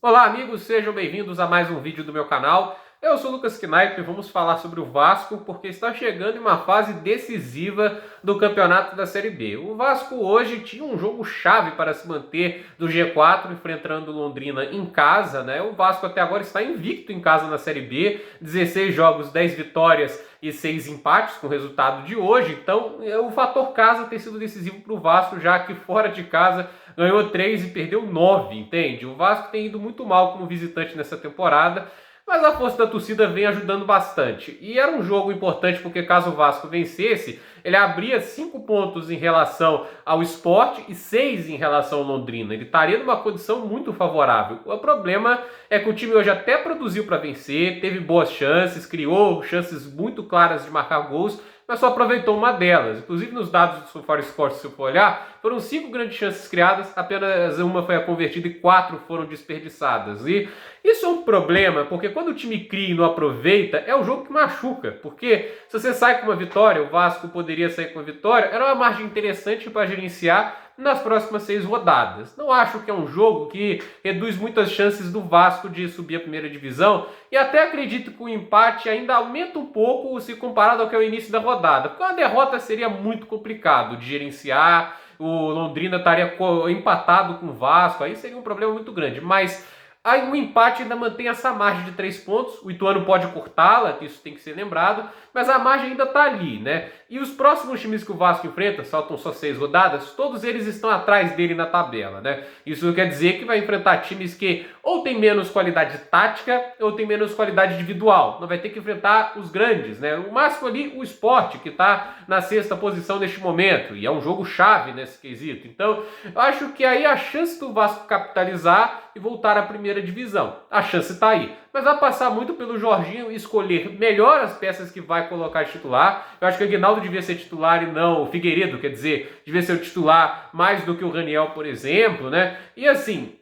Olá, amigos, sejam bem-vindos a mais um vídeo do meu canal. Eu sou o Lucas Knaip e vamos falar sobre o Vasco porque está chegando em uma fase decisiva do campeonato da Série B. O Vasco hoje tinha um jogo chave para se manter do G4, enfrentando Londrina em casa, né? O Vasco até agora está invicto em casa na Série B, 16 jogos, 10 vitórias e 6 empates com o resultado de hoje. Então, o fator casa tem sido decisivo para o Vasco, já que fora de casa ganhou 3 e perdeu 9, entende? O Vasco tem ido muito mal como visitante nessa temporada, mas a força da torcida vem ajudando bastante. E era um jogo importante porque caso o Vasco vencesse, ele abria 5 pontos em relação ao Sport e 6 em relação ao Londrina. Ele estaria numa condição muito favorável. O problema é que o time hoje até produziu para vencer, teve boas chances, criou chances muito claras de marcar gols, mas só aproveitou uma delas. Inclusive nos dados do SofaScore, se você for olhar, foram 5 grandes chances criadas, apenas uma foi convertida e 4 foram desperdiçadas. E isso é um problema, porque quando o time cria e não aproveita, é o jogo que machuca. Porque se você sai com uma vitória, o Vasco poderia sair com uma vitória, era uma margem interessante para gerenciar nas próximas 6 rodadas. Não acho que é um jogo que reduz muitas chances do Vasco de subir a primeira divisão e até acredito que o empate ainda aumenta um pouco se comparado ao que é o início da rodada, porque uma derrota seria muito complicado de gerenciar, o Londrina estaria empatado com o Vasco, aí seria um problema muito grande, mas aí o empate ainda mantém essa margem de 3 pontos, o Ituano pode cortá-la, isso tem que ser lembrado, mas a margem ainda está ali, né? E os próximos times que o Vasco enfrenta, faltam só 6 rodadas, todos eles estão atrás dele na tabela, né? Isso quer dizer que vai enfrentar times que ou tem menos qualidade tática ou tem menos qualidade individual. Não vai ter que enfrentar os grandes, né? O máximo ali, o Sport, que está na 6ª posição neste momento, e é um jogo chave nesse quesito. Então, eu acho que aí a chance do Vasco capitalizar e voltar à primeira divisão. A chance está aí. Mas vai passar muito pelo Jorginho escolher melhor as peças que vai colocar de titular. Eu acho que o Aguinaldo devia ser titular e não o Figueiredo, quer dizer, devia ser o titular mais do que o Raniel, por exemplo, né? E assim,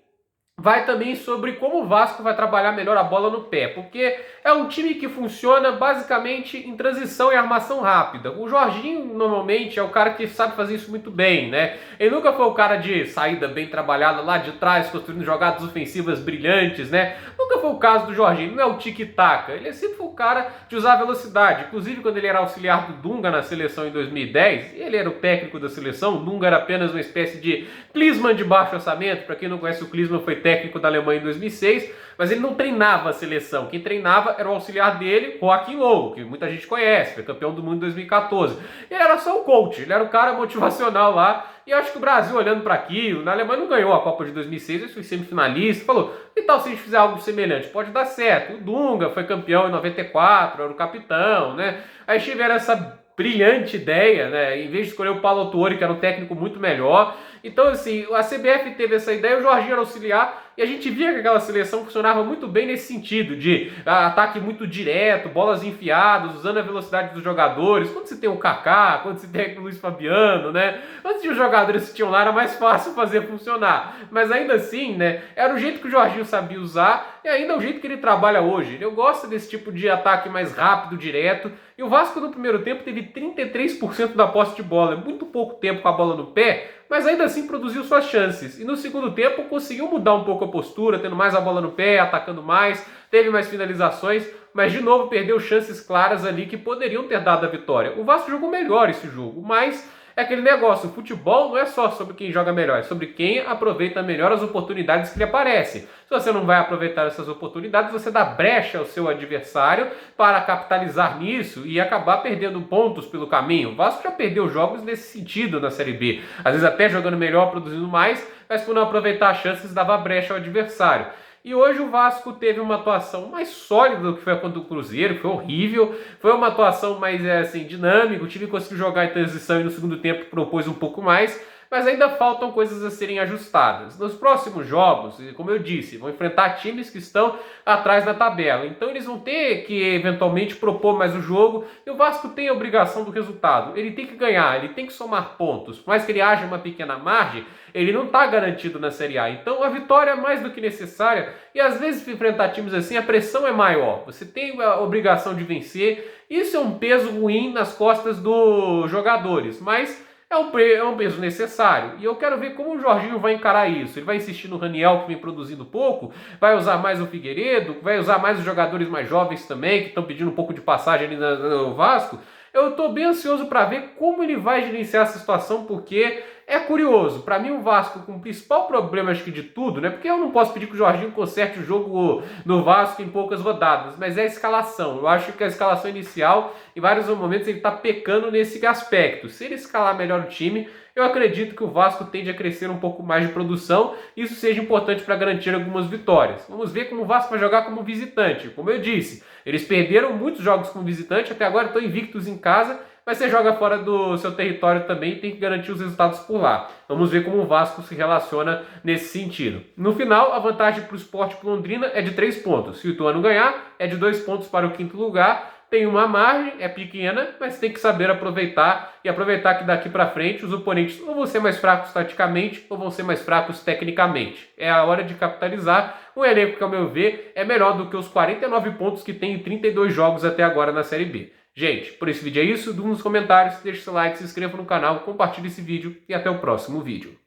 vai também sobre como o Vasco vai trabalhar melhor a bola no pé, porque é um time que funciona basicamente em transição e armação rápida. O Jorginho normalmente é o cara que sabe fazer isso muito bem, né? Ele nunca foi o cara de saída bem trabalhada lá de trás, construindo jogadas ofensivas brilhantes, né? Nunca foi o caso do Jorginho, não é o tic-tac. Ele sempre foi o cara de usar velocidade. Inclusive quando ele era auxiliar do Dunga na seleção em 2010, ele era o técnico da seleção, o Dunga era apenas uma espécie de Klinsmann de baixo orçamento. Para quem não conhece, o Klinsmann foi técnico da Alemanha em 2006, mas ele não treinava a seleção. Quem treinava era o auxiliar dele, Joachim Low, que muita gente conhece, foi campeão do mundo em 2014. Ele era só o coach, ele era o cara motivacional lá. E eu acho que o Brasil, olhando para aquilo, na Alemanha não ganhou a Copa de 2006, ele foi semifinalista, falou, e tal se a gente fizer algo semelhante? Pode dar certo. O Dunga foi campeão em 94, era o capitão, né? Aí tiveram essa brilhante ideia, né? Em vez de escolher o Paulo Autuori, que era um técnico muito melhor. Então, assim, a CBF teve essa ideia, o Jorginho era auxiliar, e a gente via que aquela seleção funcionava muito bem nesse sentido, de ataque muito direto, bolas enfiadas, usando a velocidade dos jogadores. Quando você tem o Kaká, quando você tem o Luiz Fabiano, né? Antes de os jogadores que tinham lá, era mais fácil fazer funcionar. Mas ainda assim, né? Era o jeito que o Jorginho sabia usar, e ainda é o jeito que ele trabalha hoje. Eu gosto desse tipo de ataque mais rápido, direto. E o Vasco no primeiro tempo teve 33% da posse de bola. É muito pouco tempo com a bola no pé, mas ainda assim produziu suas chances. E no segundo tempo conseguiu mudar um pouco a postura, tendo mais a bola no pé, atacando mais, teve mais finalizações, mas de novo perdeu chances claras ali que poderiam ter dado a vitória. O Vasco jogou melhor esse jogo, mas é aquele negócio, o futebol não é só sobre quem joga melhor, é sobre quem aproveita melhor as oportunidades que lhe aparecem. Se você não vai aproveitar essas oportunidades, você dá brecha ao seu adversário para capitalizar nisso e acabar perdendo pontos pelo caminho. O Vasco já perdeu jogos nesse sentido na Série B. Às vezes até jogando melhor, produzindo mais, mas por não aproveitar as chances, dava brecha ao adversário. E hoje o Vasco teve uma atuação mais sólida do que foi contra o Cruzeiro, foi horrível, foi uma atuação mais assim, dinâmica, o time conseguiu jogar em transição e no segundo tempo propôs um pouco mais, mas ainda faltam coisas a serem ajustadas. Nos próximos jogos, como eu disse, vão enfrentar times que estão atrás na tabela, então eles vão ter que eventualmente propor mais o jogo, e o Vasco tem a obrigação do resultado, ele tem que ganhar, ele tem que somar pontos, por mais que ele haja uma pequena margem, ele não está garantido na Série A, então a vitória é mais do que necessária, e às vezes enfrentar times assim, a pressão é maior, você tem a obrigação de vencer, isso é um peso ruim nas costas dos jogadores, mas é um peso necessário. E eu quero ver como o Jorginho vai encarar isso. Ele vai insistir no Raniel, que vem produzindo pouco, vai usar mais o Figueiredo, vai usar mais os jogadores mais jovens também, que estão pedindo um pouco de passagem ali no Vasco. Eu estou bem ansioso para ver como ele vai gerenciar essa situação, porque é curioso. Para mim, o Vasco, com o principal problema, acho que de tudo, né? Porque eu não posso pedir que o Jorginho conserte o jogo no Vasco em poucas rodadas, mas é a escalação. Eu acho que a escalação inicial, em vários momentos, ele está pecando nesse aspecto. Se ele escalar melhor o time, eu acredito que o Vasco tende a crescer um pouco mais de produção. Isso seja importante para garantir algumas vitórias. Vamos ver como o Vasco vai jogar como visitante. Como eu disse, eles perderam muitos jogos como visitante, até agora estão invictos em casa, mas você joga fora do seu território também e tem que garantir os resultados por lá. Vamos ver como o Vasco se relaciona nesse sentido. No final, a vantagem para o Sport e para o Londrina é de 3 pontos. Se o Ituano ganhar, é de 2 pontos para o quinto lugar. Tem uma margem, é pequena, mas tem que saber aproveitar e aproveitar que daqui para frente os oponentes ou vão ser mais fracos taticamente ou vão ser mais fracos tecnicamente. É a hora de capitalizar. O elenco, que ao meu ver, é melhor do que os 49 pontos que tem em 32 jogos até agora na Série B. Gente, por esse vídeo é isso. Nos comentários, deixe seu like, se inscreva no canal, compartilhe esse vídeo e até o próximo vídeo.